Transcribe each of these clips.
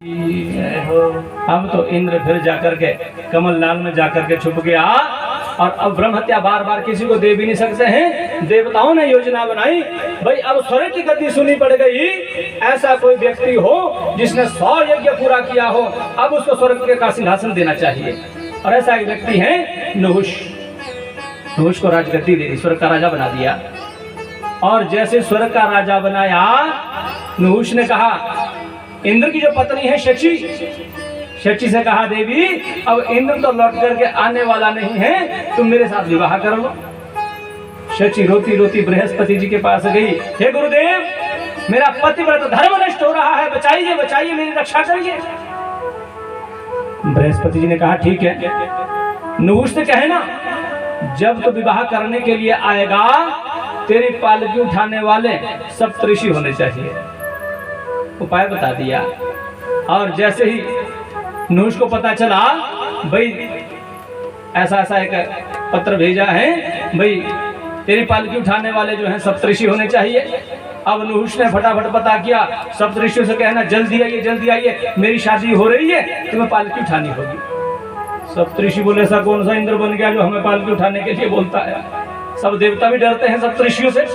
अब तो इंद्र फिर जाकर के कमल लाल में जाकर के छुप गया और अब ब्रह्म हत्या बार बार किसी को दे भी नहीं सकते हैं। देवताओं ने योजना बनाई, भाई अब स्वर्ग की गति सुनी पड़ गई। ऐसा कोई व्यक्ति हो जिसने 100 यज्ञ पूरा किया हो, अब उसको स्वर्ग का सिंहासन देना चाहिए। और ऐसा एक व्यक्ति है नहुष। नहुष को राजगद्दी दे दी, स्वर्ग का राजा बना दिया। और जैसे स्वर्ग का राजा बनाया, नहुष ने कहा, इंद्र की जो पत्नी है शची, शची से कहा, देवी अब इंद्र तो लौट करके आने वाला नहीं है, तुम मेरे साथ विवाह कर लो। शची रोती रोती बृहस्पति जी के पास गई, हे गुरुदेव मेरा पतिव्रत धर्म नष्ट हो रहा है, बचाइए बचाइए, मेरी रक्षा करिए। बृहस्पति जी ने कहा, ठीक है, नहुष से कहे ना जब तो विवाह करने के लिए आएगा तेरी पालकी उठाने वाले सप्तऋषि होने चाहिए। उपाय बता दिया। और जैसे ही नहुष को पता चला, भाई ऐसा ऐसा एक पत्र भेजा है, भाई तेरी पालकी उठाने वाले जो हैं सप्तऋषि होने चाहिए। अब नहुष ने फटाफट पता किया, सप्तऋषियों से कहना जल्दी आइए जल्दी आइए, मेरी शादी हो रही है, तुम्हें पालकी उठानी होगी। सप्तऋषि बोले, ऐसा कौन सा इंद्र बन गया जो हमें पालकी उठाने के लिए बोलता है। सब देवता भी डरते हैं सप्तऋषियों से।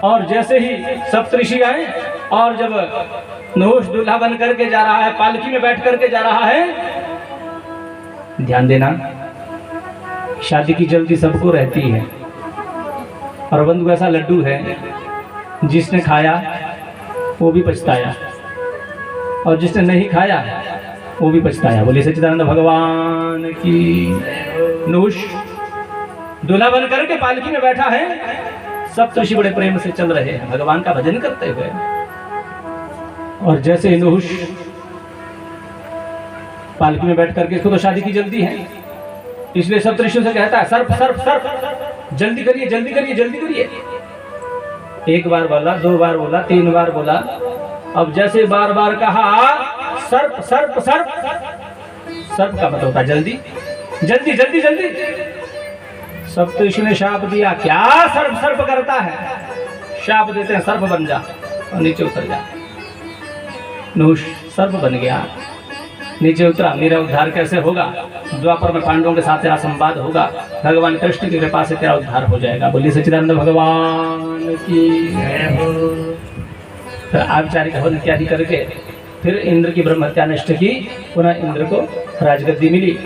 और जैसे ही सप्तऋषि आए और जब नहुष दूल्हा बन करके जा रहा है, पालकी में बैठ करके जा रहा है, ध्यान देना शादी की जल्दी सबको रहती है। और बंधु ऐसा लड्डू है जिसने खाया वो भी पछताया और जिसने नहीं खाया वो भी पछताया। बोले सच्चिदानंद भगवान की। नहुष दूल्हा बन करके पालकी में बैठा है, सप्तऋषि बड़े प्रेम से चल रहे हैं भगवान का भजन करते हुए। और जैसे ही नहुष पालकी में बैठ करके, इसको तो शादी की जल्दी है, इसलिए सप्तऋषियों से कहता है, सर्प सर्प सर्प जल्दी करिए जल्दी करिए जल्दी करिए। एक बार बोला, 2 बार बोला, 3 बार बोला। अब जैसे बार बार कहा सर्प सर्प सर्प, सर्प का मतलब होता है जल्दी जल्दी जल्दी जल्दी। सप्तऋषि ने शाप दिया, क्या सर्प सर्प करता है, शाप देते हैं सर्प बन जा और नीचे उतर जा। नहुष सर्प बन गया, नीचे उतरा। मेरा उद्धार कैसे होगा? द्वापर में पांडवों के साथ तेरा संवाद होगा, भगवान कृष्ण की कृपा से तेरा उद्धार हो जाएगा। बोलिए सच्चिदानंद भगवान की जय हो। फिर आचार्य का हवन इत्यादि करके फिर इंद्र की ब्रह्म हत्या नष्ट की, पुनः इंद्र को राजगद्दी मिली।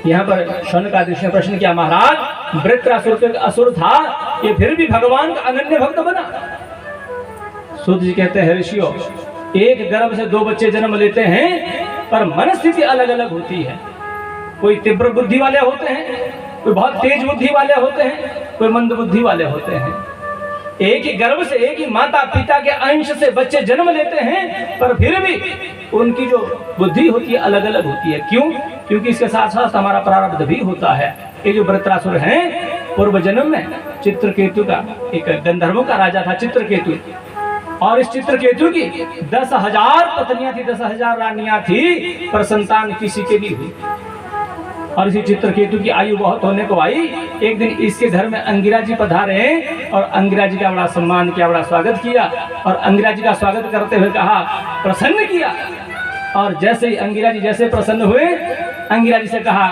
यहाँ पर शौनकादिश ने प्रश्न किया, महाराज वृत्रासुर असुर था, ये फिर भी भगवान का अनन्य भक्त बना। सूत जी कहते हैं, ऋषियों एक गर्भ से 2 बच्चे जन्म लेते हैं पर मनस्थिति अलग अलग होती है। कोई तीव्र बुद्धि वाले होते हैं, कोई बहुत तेज बुद्धि वाले होते हैं, कोई मंद बुद्धि वाले होते हैं। एक ही गर्भ से, एक ही माता पिता के अंश से बच्चे जन्म लेते हैं, पर फिर भी उनकी जो बुद्धि होती है अलग अलग होती है। क्यों? क्योंकि इसके साथ साथ हमारा प्रारब्ध भी होता है। ये जो वृत्रासुर हैं, पूर्व जन्म में चित्रकेतु का, एक गंधर्वों का राजा था चित्रकेतु, और इस चित्रकेतु की 10,000 पत्नियां थी, 10,000 रानियां थी, पर संतान किसी के भी हुई। और इसी चित्रकेतु की आयु बहुत होने को आई। एक दिन इसके घर में अंगिरा जी पधारे और अंगिरा जी का बड़ा सम्मान किया, बड़ा स्वागत किया। और अंगिरा जी का स्वागत करते हुए कहा, प्रसन्न किया। और जैसे ही अंगिरा जी जैसे प्रसन्न हुए, अंगिरा जी से कहा,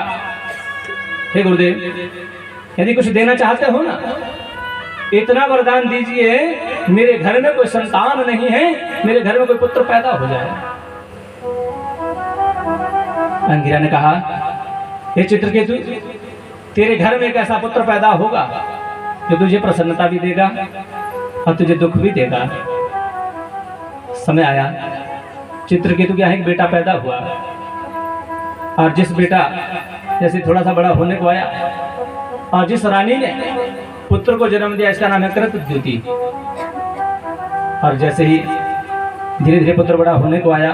हे गुरुदेव यदि कुछ देना चाहते हो ना, इतना वरदान दीजिए, मेरे घर में कोई संतान नहीं है, मेरे घर में कोई पुत्र पैदा हो जाए। अंगिरा ने कहा, हे चित्रकेतु तेरे घर में एक ऐसा पुत्र पैदा होगा जो तुझे प्रसन्नता भी देगा और तुझे दुख भी देगा। समय आया, चित्रकेतु क्या है, एक बेटा पैदा हुआ। और जिस बेटा जैसे थोड़ा सा बड़ा होने को आया, और जिस रानी ने पुत्र को जन्म दिया, इसका नाम है कृतद्युति। और जैसे ही धीरे धीरे पुत्र बड़ा होने को आया,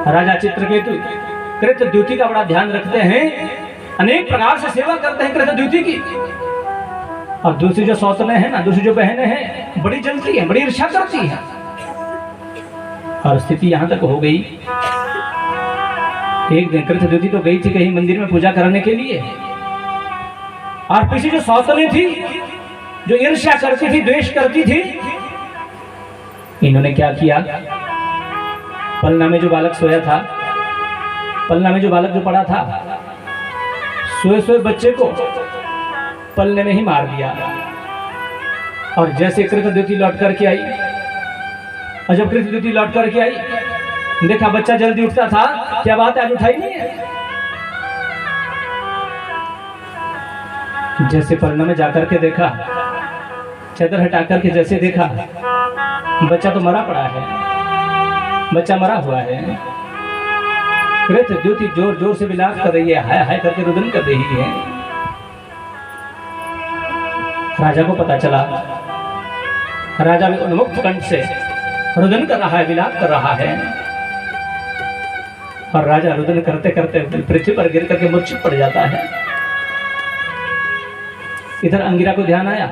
राजा चित्रकेतु कृतद्युति का बड़ा ध्यान रखते हैं, अनेक प्रकार से सेवा करते हैं कृतद्युति की। और दूसरी जो सौतने हैं ना, दूसरी जो बहनें हैं, बड़ी जलती है, बड़ी ईर्ष्या करती है। और स्थिति यहाँ तक हो गई, एक दिन कृतद्युति तो गई थी कहीं मंदिर में पूजा करने के लिए, और पीछे जो सौतने थी, जो ईर्ष्या करती थी, द्वेष करती थी, इन्होंने क्या किया, पलना में जो बालक सोया था, पलना में जो बालक जो पड़ा था, सोए सोए बच्चे को पलने में ही मार दिया। और जैसे कृतद्युति लौट करके आई, और जब कृतद्युति लौट करके आई, देखा बच्चा जल्दी उठता था, क्या बात है आज उठाई नहीं है। जैसे पलना में जाकर के देखा, चादर हटा करके जैसे देखा, बच्चा तो मरा पड़ा है, बच्चा मरा हुआ है। कृतद्युति जोर जोर से विलाप कर रही है, हाय हाय करके रुदन कर रही है। राजा को पता चला, राजा भी उन्मुक्त कंठ से रुदन कर रहा है, विलाप कर रहा है। और राजा रुदन करते करते पृथ्वी पर गिर करके मूर्छित पड़ जाता है। इधर अंगिरा को ध्यान आया,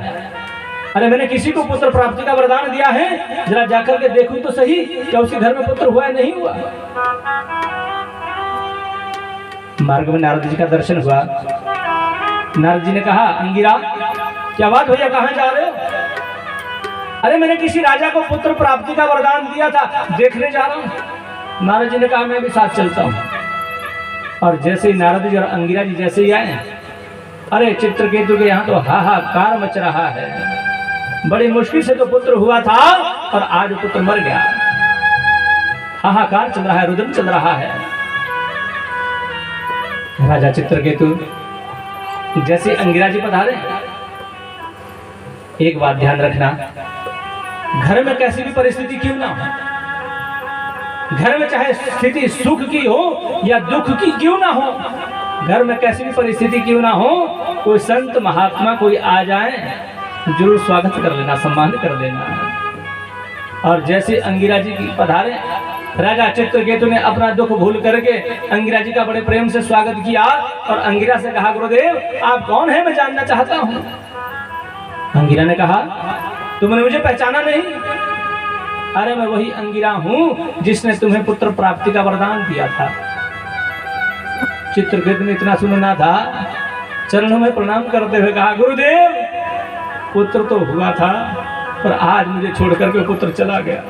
अरे मैंने किसी को पुत्र प्राप्ति का वरदान दिया है, जरा जाकर के देखूं तो सही क्या उसके घर में पुत्र हुआ है नहीं हुआ। मार्ग में नारद जी का दर्शन हुआ। नारद जी ने कहा, अंगिरा क्या बात भैया, कहाँ जा रहे हो? अरे मैंने किसी राजा को पुत्र प्राप्ति का वरदान दिया था, देखने जा रहा हूं। नारद जी ने कहा, मैं भी साथ चलता हूं। और जैसे ही नारद जी और अंगिरा जी जैसे ही आए, अरे चित्रकेतु के यहाँ तो हाहाकार मच रहा है। बड़ी मुश्किल से तो पुत्र हुआ था और आज पुत्र मर गया। हाहाकार चल रहा है, रुदन चल रहा है। राजा चित्रकेतु जैसे अंगिरा जी पधारे, एक बात ध्यान रखना, घर में कैसी भी परिस्थिति क्यों ना हो, घर में चाहे स्थिति सुख की हो या दुख की क्यों ना हो, घर में कैसी भी परिस्थिति क्यों ना हो, कोई संत महात्मा कोई आ जाए, जरूर स्वागत कर लेना, सम्मान कर लेना। और जैसे अंगिरा जी पधारे, राजा चित्रकेतु ने अपना दुख भूल करके अंगिरा जी का बड़े प्रेम से स्वागत किया और अंगिरा से कहा, गुरुदेव आप कौन है, मैं जानना चाहता हूँ। अंगिरा ने कहा, तुमने मुझे पहचाना नहीं? अरे मैं वही अंगिरा हूँ जिसने तुम्हें पुत्र प्राप्ति का वरदान दिया था। चित्रकेतु ने इतना सुनना था, चरणों में प्रणाम करते हुए कहा, गुरुदेव पुत्र तो हुआ था पर आज मुझे छोड़ करके पुत्र चला गया।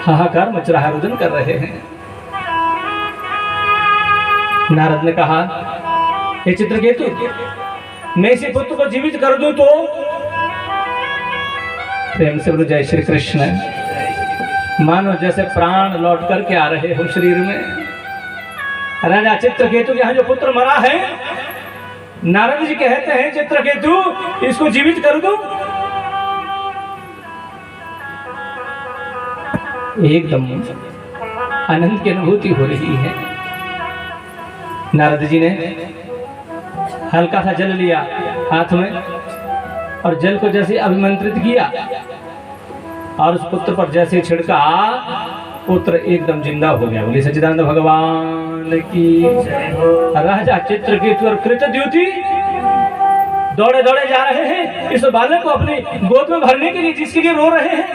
हाहाकार मच रहा है, रुदन कर रहे हैं। नारद ने कहा, हे चित्रकेतु, मैं इसी पुत्र को जीवित कर दूं तो? प्रेम से बोलो जय श्री कृष्ण। मानो जैसे प्राण लौट करके आ रहे हो शरीर में। राजा चित्रकेतु के यहाँ जो पुत्र मरा है, नारद जी कहते हैं, चित्रकेतु इसको जीवित कर दूं? एकदम आनंद की अनुभूति हो रही है। नारद जी ने हल्का सा जल लिया हाथ में और जल को जैसे अभिमंत्रित किया और उस पुत्र पर जैसे छिड़का, पुत्र एकदम जिंदा हो गया। बोले सच्चिदानंद भगवान की जय हो। राजा चित्रकेतु और कृतद्युति दौड़े दौड़े जा रहे हैं इस बालक को अपने गोद में भरने के लिए, जिसके लिए रो रहे हैं,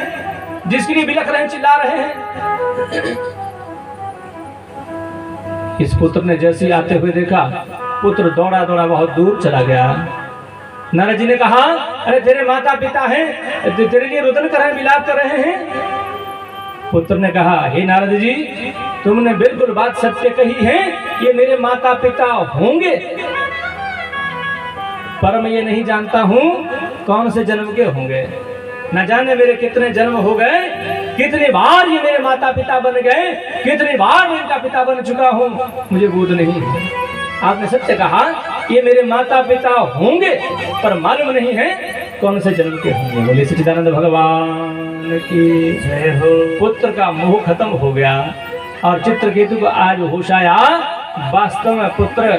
जिसके लिए बिलख रहे हैं, चिल्ला रहे हैं। इस पुत्र ने जैसे आते हुए देखा, पुत्र दौड़ा दौड़ा बहुत दूर चला गया। नारद जी ने कहा, अरे तेरे माता पिता हैं, तेरे लिए रुदन कर रहे हैं, विलाप कर रहे हैं। पुत्र ने कहा, हे नारद जी, तुमने बिल्कुल बात सत्य कही है, ये मेरे माता पिता होंगे, पर मैं ये नहीं जानता हूँ कौन से जन्म के होंगे। न जाने मेरे कितने जन्म हो गए, कितनी बार ये मेरे माता पिता बन गए, कितनी बार मैं इनका पिता बन चुका हूँ, मुझे बोध नहीं है। आपने सत्य कहा, ये मेरे माता पिता होंगे, पर मालूम नहीं है कौन से जन्म के होंगे। बोले सच्चिदानंद भगवान की जय हो। पुत्र का मोह खत्म हो गया और चित्रकेतु को आज होश आया, वास्तव में पुत्र,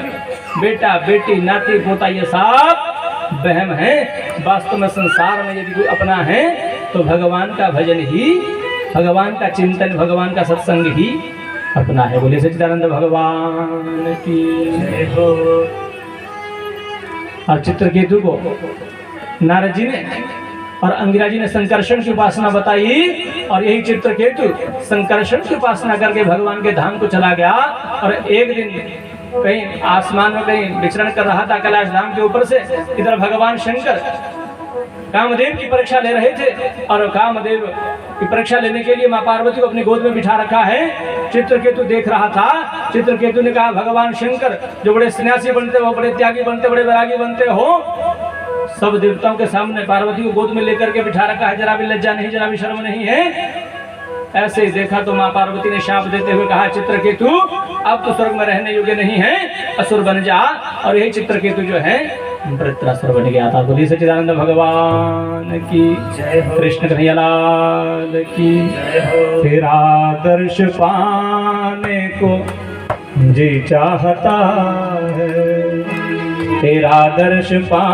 बेटा, बेटी, नाती, पोता ये सब वहम है। वास्तव में संसार में यदि कोई अपना है तो भगवान का भजन ही, भगवान का चिंतन, भगवान का सत्संग ही अपना है। बोले सच्चिदानंद भगवान की जय हो। और चित्रकेतु को नारद जी ने और अंगिरा जी ने संकर्षण की उपासना बताई और यही चित्रकेतु संकर्षण की उपासना करके भगवान के धाम को चला गया। और एक दिन कहीं आसमान में कहीं विचरण कर रहा था, कैलाश धाम के ऊपर से इधर भगवान शंकर कामदेव की परीक्षा ले रहे थे और कामदेव कि परीक्षा लेने के लिए माँ पार्वती को अपनी गोद में बिठा रखा है। चित्रकेतु देख रहा था। चित्रकेतु ने कहा, भगवान शंकर जो बड़े सन्यासी बनते हो, बड़े त्यागी बनते, बड़े वैरागी बनते हो, सब देवताओं के सामने पार्वती को गोद में लेकर के बिठा रखा है, जरा भी लज्जा नहीं, जरा भी शर्म नहीं है। ऐसे ही देखा तो माँ पार्वती ने शाप देते हुए कहा, चित्रकेतु अब तो स्वर्ग में रहने योग्य नहीं है, असुर बन जा। और यही चित्रकेतु जो है वृत्रासुर बन गया था। बोलिए सच्चिदानंद भगवान की जय हो, कृष्ण कन्हैया लाल की जय हो। तेरा दर्श पाने को जी चाहता है, तेरा दर्श पा